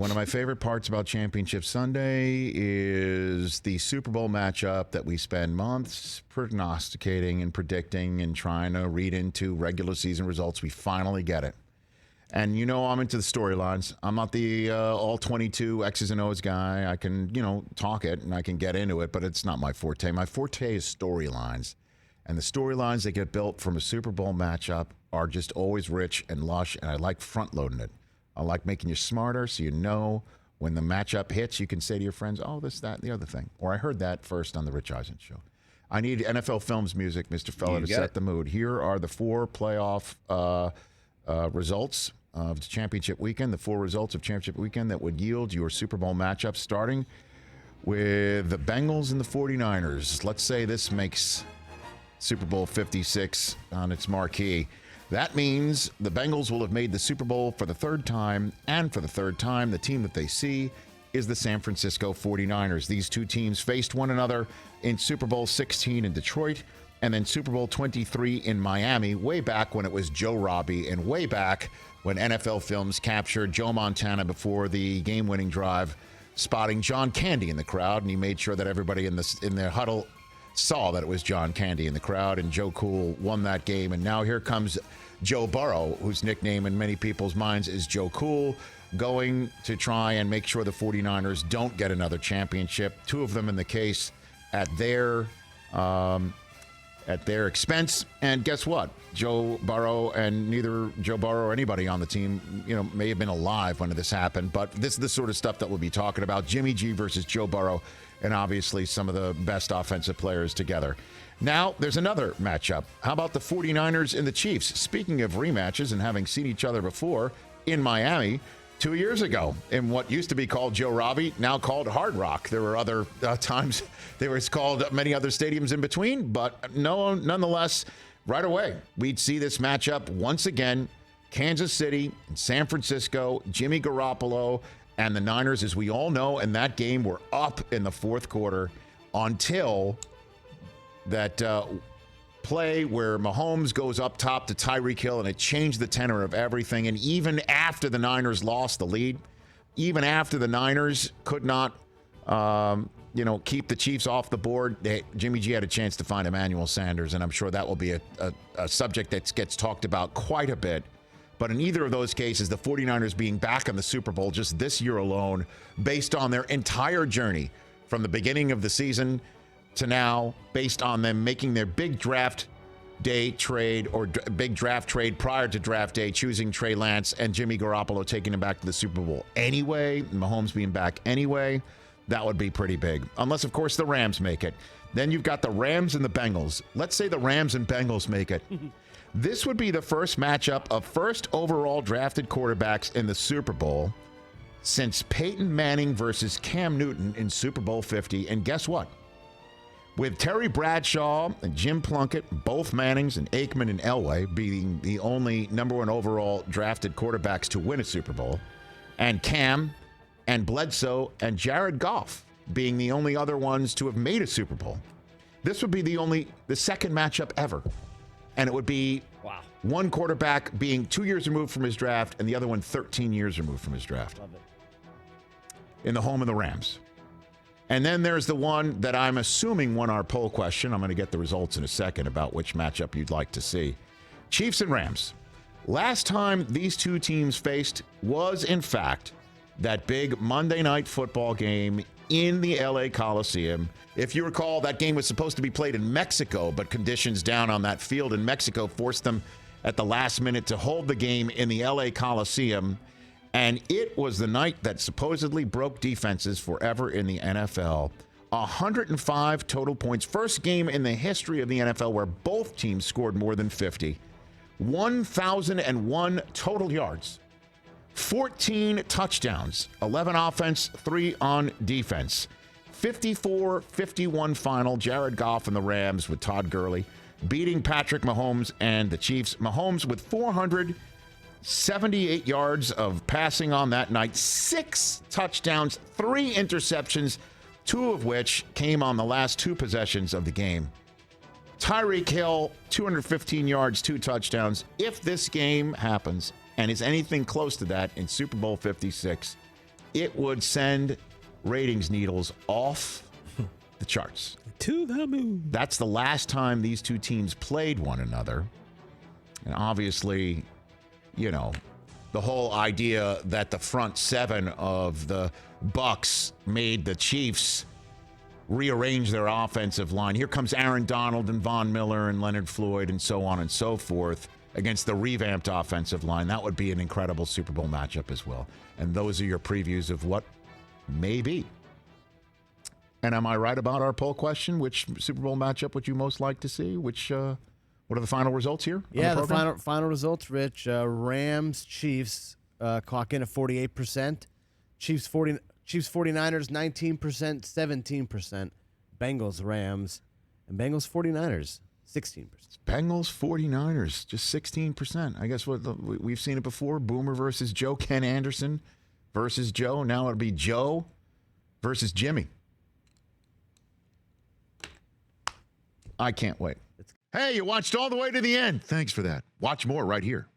One of my favorite parts about Championship Sunday is the Super Bowl matchup that we spend months prognosticating and predicting and trying to read into regular season results. We finally get it. And you know I'm into the storylines. I'm not the all 22 X's and O's guy. I can, talk it and I can get into it, but it's not my forte. My forte is storylines. And the storylines that get built from a Super Bowl matchup are just always rich and lush, and I like front-loading it. I like making you smarter so you know when the matchup hits, you can say to your friends, oh, this, that, and the other thing. Or I heard that first on the Rich Eisen Show. I need NFL Films music, Mr. Feller, to set the mood. Here are the 4 playoff results of the championship weekend, the 4 results of championship weekend that would yield your Super Bowl matchup, starting with the Bengals and the 49ers. Let's say this makes Super Bowl 56 on its marquee. That means the Bengals will have made the Super Bowl for the 3rd time, and for the 3rd time, the team that they see is the San Francisco 49ers. These two teams faced one another in Super Bowl 16 in Detroit, and then Super Bowl 23 in Miami, way back when it was Joe Robbie, and way back when NFL Films captured Joe Montana before the game-winning drive, spotting John Candy in the crowd, and he made sure that everybody in their huddle saw that it was John Candy in the crowd, and Joe Cool won that game. And now here comes Joe Burrow, whose nickname in many people's minds is Joe Cool, going to try and make sure the 49ers don't get another championship. 2 of them in the case at their expense. And guess what? Joe Burrow and neither Joe Burrow or anybody on the team, may have been alive when this happened. But this is the sort of stuff that we'll be talking about. Jimmy G versus Joe Burrow, and obviously some of the best offensive players together. Now, there's another matchup. How about the 49ers and the Chiefs? Speaking of rematches and having seen each other before in Miami 2 years ago in what used to be called Joe Robbie, now called Hard Rock. There were other times there was called many other stadiums in between, but nonetheless, right away, we'd see this matchup once again. Kansas City and San Francisco, Jimmy Garoppolo, and the Niners, as we all know, in that game were up in the 4th quarter until that play where Mahomes goes up top to Tyreek Hill, and it changed the tenor of everything. And even after the Niners lost the lead, even after the Niners could not, keep the Chiefs off the board, Jimmy G had a chance to find Emmanuel Sanders, and I'm sure that will be a subject that gets talked about quite a bit. But in either of those cases, the 49ers being back in the Super Bowl just this year alone, based on their entire journey from the beginning of the season to now, based on them making their big draft day trade or big draft trade prior to draft day, choosing Trey Lance and Jimmy Garoppolo taking him back to the Super Bowl anyway, Mahomes being back anyway, that would be pretty big. Unless, of course, the Rams make it. Then you've got the Rams and the Bengals. Let's say the Rams and Bengals make it. This would be the first matchup of first overall drafted quarterbacks in the Super Bowl since Peyton Manning versus Cam Newton in Super Bowl 50. And guess what? With Terry Bradshaw and Jim Plunkett, both Mannings and Aikman and Elway being the only number 1 overall drafted quarterbacks to win a Super Bowl, and Cam and Bledsoe and Jared Goff being the only other ones to have made a Super Bowl, this would be the second matchup ever. And it would be one quarterback being 2 years removed from his draft and the other one 13 years removed from his draft. Love it. In the home of the Rams. And then there's the one that I'm assuming won our poll question. I'm going to get the results in a second about which matchup you'd like to see. Chiefs and Rams. Last time these two teams faced was, in fact, that big Monday Night Football game in the LA Coliseum. If you recall, that game was supposed to be played in Mexico, but conditions down on that field in Mexico forced them at the last minute to hold the game in the LA Coliseum. And it was the night that supposedly broke defenses forever in the NFL. 105 total points. First game in the history of the NFL where both teams scored more than 50. 1,001 total yards. 14 touchdowns. 11 offense, 3 on defense. 54-51 final. Jared Goff and the Rams with Todd Gurley beating Patrick Mahomes and the Chiefs. Mahomes with 478 yards of passing on that night, 6 touchdowns, 3 interceptions, 2 of which came on the last 2 possessions of the game. Tyreek Hill, 215 yards, 2 touchdowns. If this game happens and is anything close to that in Super Bowl 56, it would send ratings needles off the charts. To the moon. That's the last time these two teams played one another. And obviously, you know, the whole idea that the front seven of the Bucs made the Chiefs rearrange their offensive line. Here comes Aaron Donald and Von Miller and Leonard Floyd and so on and so forth against the revamped offensive line. That would be an incredible Super Bowl matchup as well. And those are your previews of what may be. And am I right about our poll question? Which Super Bowl matchup would you most like to see? What are the final results here? Yeah, the final results, Rich. Rams, Chiefs clock in at 48%. Chiefs 49ers, 19%, 17%. Bengals, Rams, and Bengals 49ers, 16%. Bengals 49ers, just 16%. I guess we've seen it before. Boomer versus Joe. Ken Anderson versus Joe. Now it'll be Joe versus Jimmy. I can't wait. Hey, you watched all the way to the end. Thanks for that. Watch more right here.